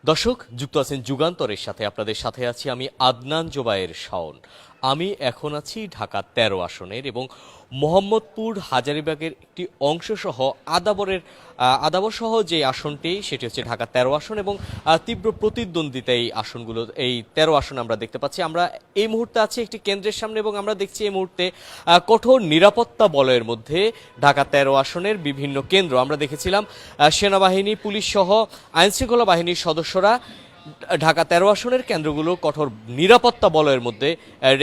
দর্শক যুক্ত আছেন যুগান্তরের সাথে, আপনাদের সাথে আছি আমি আদনান জোবায়ের শাওন। আমি এখন আছি ঢাকা ১৩ আসনের এবং মোহাম্মদপুর হাজারীবাগের একটি অংশসহ আদাবর সহ যে আসনটি সেটি হচ্ছে ঢাকা ১৩ আসন এবং তীব্র প্রতিদ্বন্দ্বিতা এই ১৩ আসন আমরা দেখতে পাচ্ছি। আমরা এই মুহূর্তে আছি একটি কেন্দ্রের সামনে এবং আমরা দেখছি এই মুহূর্তে কঠোর নিরাপত্তা বলয়ের মধ্যে ঢাকা ১৩ আসনের বিভিন্ন কেন্দ্র আমরা দেখেছিলাম সেনাবাহিনী, পুলিশ সহ আইনশৃঙ্খলা বাহিনীর সদস্যরা ঢাকা ১৩ আসনের কেন্দ্রগুলো কঠোর নিরাপত্তা বলয়ের মধ্যে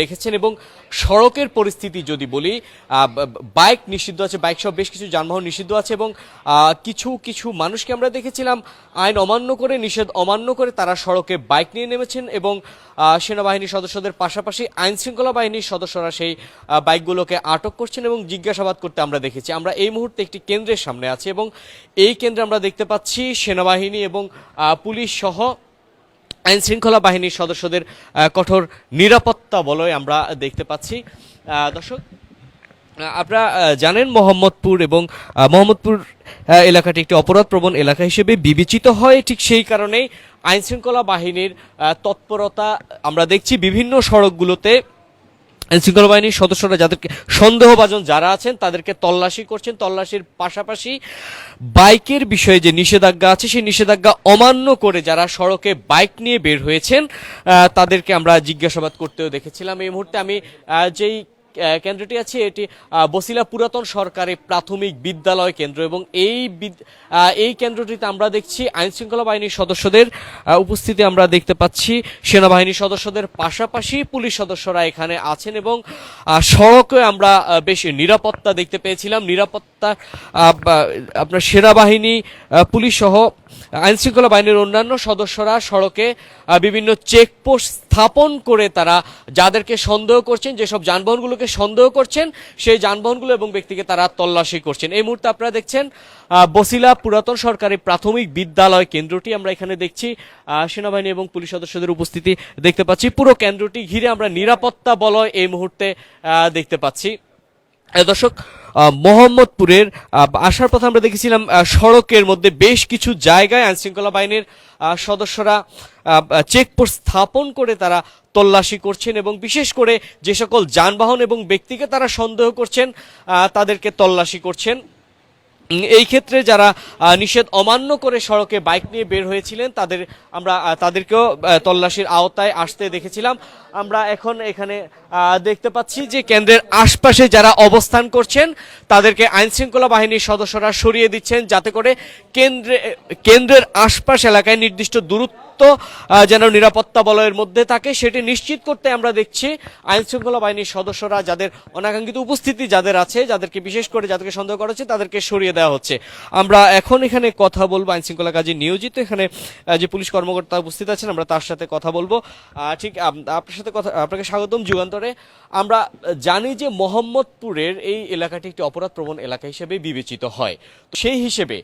রেখেছেন এবং সড়কের পরিস্থিতি যদি বলি, বাইক নিষিদ্ধ আছে, বাইক সহ বেশ কিছু যানবাহন নিষিদ্ধ আছে এবং কিছু কিছু মানুষকে আমরা দেখেছিলাম আইন নিষেধ অমান্য করে তারা সড়কে বাইক নিয়ে নেমেছেন এবং সেনাবাহিনীর সদস্যদের পাশাপাশি আইনশৃঙ্খলা বাহিনীর সদস্যরা সেই বাইকগুলোকে আটক করছেন এবং জিজ্ঞাসাবাদ করতে আমরা দেখেছি। আমরা এই মুহূর্তে একটি কেন্দ্রের সামনে আছি এবং এই কেন্দ্রে আমরা দেখতে পাচ্ছি সেনাবাহিনী এবং পুলিশ সহ আইনশৃঙ্খলা বাহিনীর সদস্যদের কঠোর নিরাপত্তা বলয় আমরা দেখতে পাচ্ছি। দর্শক আপনারা জানেন মোহাম্মদপুর এলাকাটি একটি অপরাধপ্রবণ এলাকা হিসেবে বিবেচিত হয়, ঠিক সেই কারণেই আইনশৃঙ্খলা বাহিনীর তৎপরতা আমরা দেখছি বিভিন্ন সড়কগুলোতে। আইনশৃঙ্খলা বাহিনীর সদস্যরা যাদেরকে সন্দেহভাজন যারা আছেন তাদেরকে তল্লাশি করছেন, তল্লাশির পাশাপাশি বাইকের বিষয়ে যে নিষেধাজ্ঞা আছে সেই নিষেধাজ্ঞা অমান্য করে যারা সড়কে বাইক নিয়ে বের হয়েছেন তাদেরকে আমরা জিজ্ঞাসাবাদ করতেও দেখেছিলাম। এই মুহূর্তে আমি যেই কেন্দ্রটি আছে এটি বছিলা পুরাতন সরকারি প্রাথমিক বিদ্যালয় কেন্দ্র এবং এই কেন্দ্রটিতে আমরা দেখছি আইনশৃঙ্খলা বাহিনীর সদস্যদের উপস্থিতি আমরা দেখতে পাচ্ছি। সেনাবাহিনীর সদস্যদের পাশাপাশি পুলিশ সদস্যরা এখানে আছেন এবং সড়কে আমরা বেশ নিরাপত্তা দেখতে পেয়েছিলাম। নিরাপত্তা আপনার সেনাবাহিনী, পুলিশ সহ আইনশৃঙ্খলা বাহিনীর অন্যান্য সদস্যরা সড়কে বিভিন্ন চেকপোস্ট স্থাপন করে তারা যাদেরকে সন্দেহ করছেন, যেসব যানবাহনগুলোকে সন্দেহ করছেন সেই যানবাহনগুলো এবং ব্যক্তিকে তারা তল্লাশি করছেন। এই মুহূর্তে আপনারা দেখছেন বছিলা পুরাতন সরকারি প্রাথমিক বিদ্যালয় কেন্দ্রটি আমরা এখানে দেখছি সেনাবাহিনী এবং পুলিশ সদস্যদের উপস্থিতি দেখতে পাচ্ছি। পুরো কেন্দ্রটি ঘিরে আমরা নিরাপত্তা বলয় এই মুহূর্তে দেখতে পাচ্ছি। দর্শক মোহাম্মদপুরের আসার পথে আমরা দেখেছিলাম সড়কের মধ্যে বেশ কিছু জায়গায় আইনশৃঙ্খলা বাহিনীর সদস্যরা চেকপোস্ট স্থাপন করে তারা তল্লাশি করছেন এবং বিশেষ করে যে সকল যানবাহন এবং ব্যক্তিকে তারা সন্দেহ করছেন তাদেরকে তল্লাশি করছেন। এই ক্ষেত্রে যারা নিষেধ অমান্য করে সড়কে বাইক নিয়ে বের হয়েছিলেন তাদেরকেও তল্লাশির আওতায় আসতে দেখেছিলাম। আমরা এখন এখানে দেখতে পাচ্ছি যে কেন্দ্রের আশপাশে যারা অবস্থান করছেন তাদেরকে আইনশৃঙ্খলা বাহিনীর সদস্যরা সরিয়ে দিচ্ছেন যাতে করে কেন্দ্রের আশপাশ এলাকায় নির্দিষ্ট দূরত্ব যেন নিরাপত্তা বলয়ের মধ্যে থাকে সেটি নিশ্চিত করতে আমরা দেখছি আইনশৃঙ্খলা বাহিনীর সদস্যরা যাদের অনাকাঙ্ক্ষিত উপস্থিতি যাদের আছে, যাদেরকে বিশেষ করে যাদেরকে সন্দেহ করা হচ্ছে তাদেরকে সরিয়ে দেওয়া হচ্ছে। আমরা এখন এখানে কথা বলবো আইনশৃঙ্খলা কাজে নিয়োজিত এখানে যে পুলিশ কর্মকর্তা উপস্থিত আছেন, আমরা তার সাথে কথা বলবো। ঠিক আপনাকে স্বাগতম যুগান্তরে। আমরা জানি যে মোহাম্মদপুরের এই এলাকাটি একটি অপরাধপ্রবণ এলাকা হিসেবে বিবেচিত হয়, সেই হিসেবে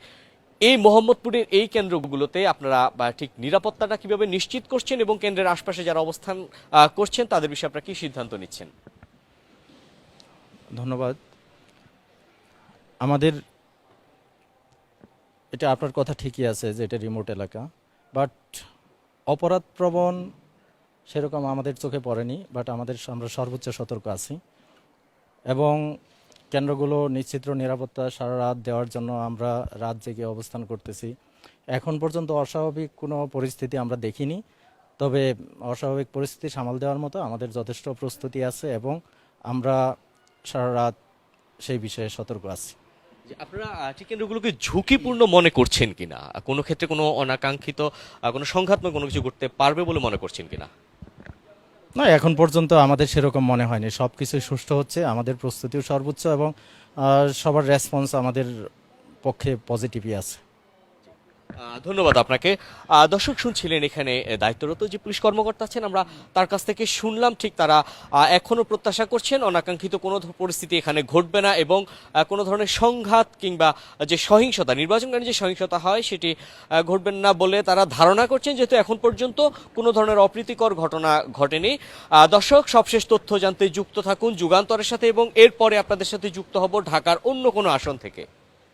এই মোহাম্মদপুরের এই কেন্দ্রগুলোতে আপনারা ঠিক নিরাপত্তাটা কিভাবে নিশ্চিত করছেন এবং কেন্দ্রের আশপাশে যারা অবস্থান করছেন তাদের বিষয়ে আপনারা কি সিদ্ধান্ত নিচ্ছেন? ধন্যবাদ। আমাদের এটা আপনার কথা ঠিকই আছে যে এটা রিমোট এলাকা, বাট অপরাধপ্রবণ সেরকম আমাদের চোখে পড়েনি, বাট আমরা সর্বোচ্চ সতর্ক আছি এবং কেন্দ্রগুলো নিশ্চিত নিরাপত্তা সারা রাত দেওয়ার জন্য আমরা রাত জেগে অবস্থান করতেছি। এখন পর্যন্ত অস্বাভাবিক কোনো পরিস্থিতি আমরা দেখিনি, তবে অস্বাভাবিক পরিস্থিতি সামাল দেওয়ার মতো আমাদের যথেষ্ট প্রস্তুতি আছে এবং আমরা সারা রাত সেই বিষয়ে সতর্ক আছি। আপনারা ঠিক কেন্দ্রগুলোকে ঝুঁকিপূর্ণ মনে করছেন কিনা, কোনো ক্ষেত্রে কোনো অনাকাঙ্ক্ষিত কোনো সংঘাতময় কোনো কিছু করতে পারবে বলে মনে করছেন কিনা? না, এখন পর্যন্ত আমাদের সেরকম মনে হয়নি, সব কিছুই সুষ্ঠু হচ্ছে, আমাদের প্রস্তুতিও সর্বোচ্চ এবং সবার রেসপন্স আমাদের পক্ষে পজিটিভই আছে। ধন্যবাদ আপনাকে। দর্শক শুনছিলেন এখানে দায়িত্বরত যে পুলিশ কর্মকর্তা আছেন, আমরা তার কাছ থেকে শুনলাম ঠিক তারা এখনো প্রত্যাশা করছেন অনাকাঙ্ক্ষিত কোনো পরিস্থিতি এখানে ঘটবে না এবং কোনো ধরনের সংঘাত কিংবা যে সহিংসতা, নির্বাচনকালীন যে সহিংসতা হয় সেটি ঘটবেন না বলে তারা ধারণা করছেন, যেহেতু এখন পর্যন্ত কোনো ধরনের অপ্রীতিকর ঘটনা ঘটেনি। দর্শক সবশেষ তথ্য জানতে যুক্ত থাকুন যুগান্তরের সাথে এবং এরপরে আপনাদের সাথে যুক্ত হব ঢাকার অন্য কোনো আসন থেকে।